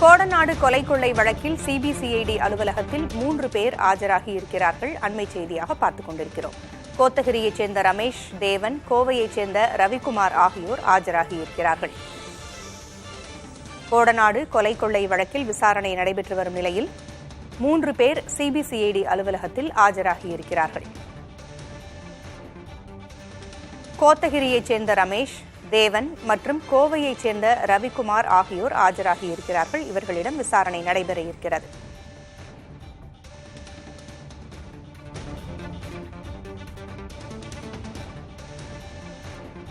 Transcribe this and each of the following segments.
கோடநாடு கொலை கொள்ளை வழக்கில் சிபிசிஐடி அலுவலகத்தில் 3 பேர் ஆஜராகி இருக்கிறார்கள். அண்மை செய்தியாக பார்த்துக் கொண்டிருக்கிறோம். கோத்தகிரியைச் சேர்ந்த ரமேஷ், தேவன், கோவையைச் சேர்ந்த ரவிக்குமார் ஆகியோர் ஆஜராகி இருக்கிறார்கள். கோடநாடு கொலை கொள்ளை வழக்கில் விசாரணை நடைபெற்று வரும் நிலையில் 3 பேர் சிபிசிஐடி அலுவலகத்தில் ஆஜராகி இருக்கிறார்கள். கோத்தகிரியைச் சேர்ந்த ரமேஷ், தேவன் மற்றும் கோவையைச் சேர்ந்த ரவிக்குமார் ஆகியோர் ஆஜராகி இருக்கிறார்கள். இவர்களிடம் விசாரணை நடைபெற இருக்கிறது.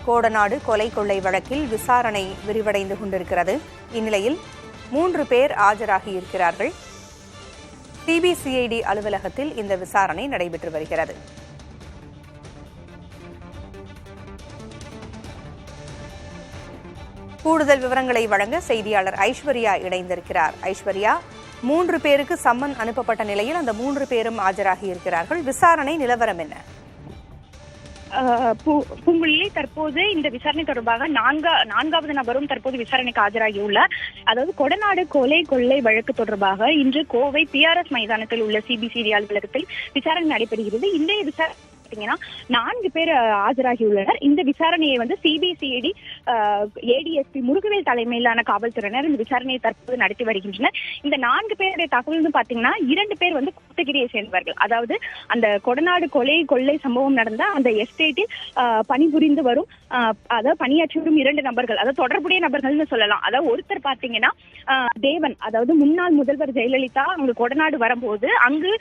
கோடநாடு கொலை கொள்ளை வழக்கில் விசாரணை விரிவடைந்து கொண்டிருக்கிறது. இந்நிலையில் 3 பேர் ஆஜராகி இருக்கிறார்கள். சிபிசிஐடி அலுவலகத்தில் இந்த விசாரணை நடைபெற்று வருகிறது. கூடுதல் விவரங்களை வழங்க செய்தியாளர் ஐஸ்வர்யா இணைந்திருக்கிறார். ஐஸ்வர்யா, 3 பேருக்கு சம்மன் அனுப்பப்பட்ட நிலையில் அந்த 3 பேரும் ஆஜராகி இருக்கிறார்கள். விசாரணை நிலவரம் என்ன? பூங்குழலி, தற்போது இந்த விசாரணை தொடர்பாக நான்காவது நபரும் தற்போது விசாரணைக்கு ஆஜராகியுள்ளார். அதாவது கொடநாடு கொலை கொள்ளை வழக்கு தொடர்பாக இன்று கோவை PRS மைதானத்தில் உள்ள சிபிசிஐடி அலுவலகத்தில் விசாரணை நடைபெறுகிறது. இன்றைய விசாரணை 4 பேர் ஆஜராகியுள்ளனர். இந்த விசாரணையை சிபிசிஐடி ADSP முருகவேல் தலைமையிலான காவல்துறையினர் இந்த விசாரணையை தற்போது நடத்தி வருகின்றனர். இந்த 4 பேருடைய தகவல் பாத்தீங்கன்னா 2 பேர் கோத்தகிரியை சேர்ந்தவர்கள். அதாவது அந்த கொடநாடு கொலை கொள்ளை சம்பவம் நடந்த அந்த எஸ்டேட்டில் பணிபுரிந்து வரும் அதாவது பணியாற்றி வரும் 2 நபர்கள், அதாவது தொடர்புடைய நபர்கள்னு சொல்லலாம். அதாவது ஒருத்தர் பாத்தீங்கன்னா தேவன், அதாவது முன்னாள் முதல்வர் ஜெயலலிதா அவங்க கொடநாடு வரும்போது அங்கு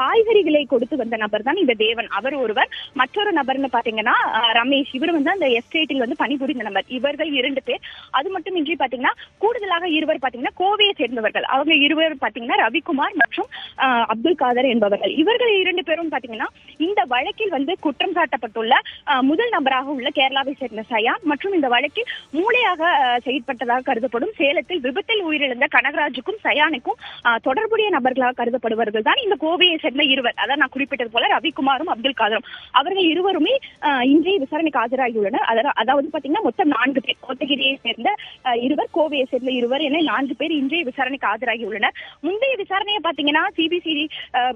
காய்கறிகளை கொடுத்து வந்த நபர் தான் இந்த தேவன். அவர் ஒருவர். மற்றொரு நபர்னு பாத்தீங்கன்னா ரமேஷ், இவர் அந்த எஸ்டேட்டில் பணிபுரிந்த நபர். இவர்கள் 2 பேர். அது மட்டும் இன்றி பாத்தீங்கன்னா கூடுதலாக 2 பாத்தீங்கன்னா கோவையை சேர்ந்தவர்கள். அவங்க 2 பாத்தீங்கன்னா ரவிக்குமார் மற்றும் அப்துல் காதர் என்பவர்கள். இவர்கள் 2 பேரும் பாத்தீங்கன்னா இந்த வழக்கில் குற்றம் சாட்டப்பட்டுள்ள முதல் நபராக உள்ள கேரளாவை சேர்ந்த சயான் மற்றும் இந்த வழக்கில் மூளையாக செயற்பட்டதாக கருதப்படும் சேலத்தில் விபத்தில் உயிரிழந்த கனகராஜுக்கும் சயானுக்கும் தொடர்புடைய நபர்களாக கருதப்படுபவர்கள் தான் இந்த கோவையை சேர்ந்த 2. அதான் நான் குறிப்பிட்டது போல ரவிக்குமாரும் அப்துல் காதரும். அவர்கள் 2வருமே இன்றைய விசாரணைக்கு ஆஜராகியுள்ளனர். அதாவது பாத்தீங்கன்னா மொத்தம் 4 பேர். கோத்தகிரியை சேர்ந்த 2, கோவையை சேர்ந்த 2 என 4 பேர் இன்றைய விசாரணைக்கு ஆஜராகியுள்ளனர். முந்தைய விசாரணையை பாத்தீங்கன்னா சிபிசிஐடி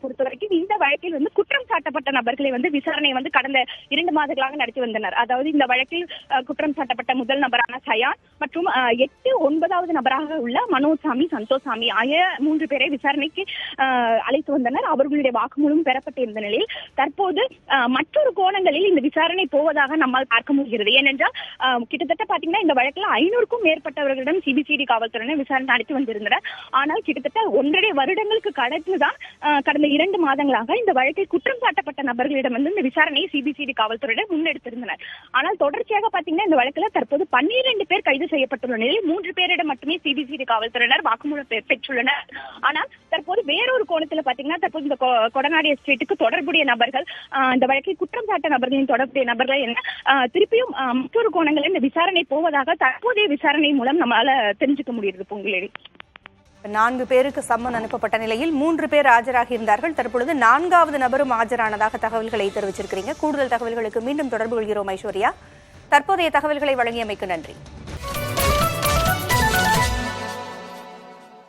பொறுத்த வரைக்கும் இந்த வழக்கில் குற்றம் சாட்டப்பட்ட நபர்களை விசாரணையை கடந்த 2 மாதங்களாக நடத்தி வந்தனர். அதாவது இந்த வழக்கில் குற்றம் சாட்டப்பட்ட முதல் நபரான சயான் மற்றும் 8, 9வது நபராக உள்ள மனோஜ்சாமி, சந்தோஷாமி ஆகிய 3 பேரை விசாரணைக்கு அழைத்து வந்தனர். அவர்களுடைய வாக்குமூலம் பெறப்பட்டிருந்த நிலையில் தற்போது மற்றொரு கோணங்களில் இந்த விசாரணை போவதாக நம்மால் பார்க்க முடிகிறது. ஏனென்றால் கிட்டத்தட்ட பாத்தீங்கன்னா இந்த வழக்கில் 500க்கும் மேற்பட்டவர்களிடம் சிபிசிஐடி காவல்துறையினர் விசாரணை நடத்தி வந்திருந்தனர். ஆனால் கிட்டத்தட்ட 1.5 வருடங்களுக்கு கடந்துதான் கடந்த 2 மாதங்களாக இந்த வழக்கில் குற்றம் சாட்டப்பட்ட நபர்களிடம் இந்த விசாரணையை சிபிசிஐடி காவல்துறையினர் முன்னெடுத்திருந்தனர். ஆனால் தொடர்ச்சியாக பாத்தீங்கன்னா இந்த வழக்கில் தற்போது 12 பேர் கைது செய்யப்பட்டுள்ள நிலையில் 3 பேரிடம் மட்டுமே சிபிசிஐடி காவல்துறையினர் வாக்குமூலம் பெற்றுள்ளனர். ஆனால் தற்போது வேறொரு கோணத்தில் பாத்தீங்கன்னா தற்போது இந்த கொடநாடு எஸ்டேட்டுக்கு தொடர்புடைய நபர்கள், இந்த வழக்கில் குற்றம் சாட்ட நபர்களின் தொடர்புடைய நபர்கள் என திருப்பியும் மற்றொரு கோணங்களில் இந்த விசாரணை போவதாக தற்போதைய விசாரணை மூலம் நம்மளால தெரிஞ்சுக்க முடியுது. பூங்குழலி, 4 பேருக்கு சம்மன் அனுப்பப்பட்ட நிலையில் 3 பேர் ஆஜராகி இருந்தார்கள். தற்பொழுது 4வது நபரும் ஆஜரானதாக தகவல்களை தெரிவிச்சிருக்கிறீங்க. கூடுதல் தகவல்களுக்கு மீண்டும் தொடர்பு கொள்கிறோம் ஐஸ்வர்யா. தற்போதைய தகவல்களை வழங்கியமைக்கு நன்றி.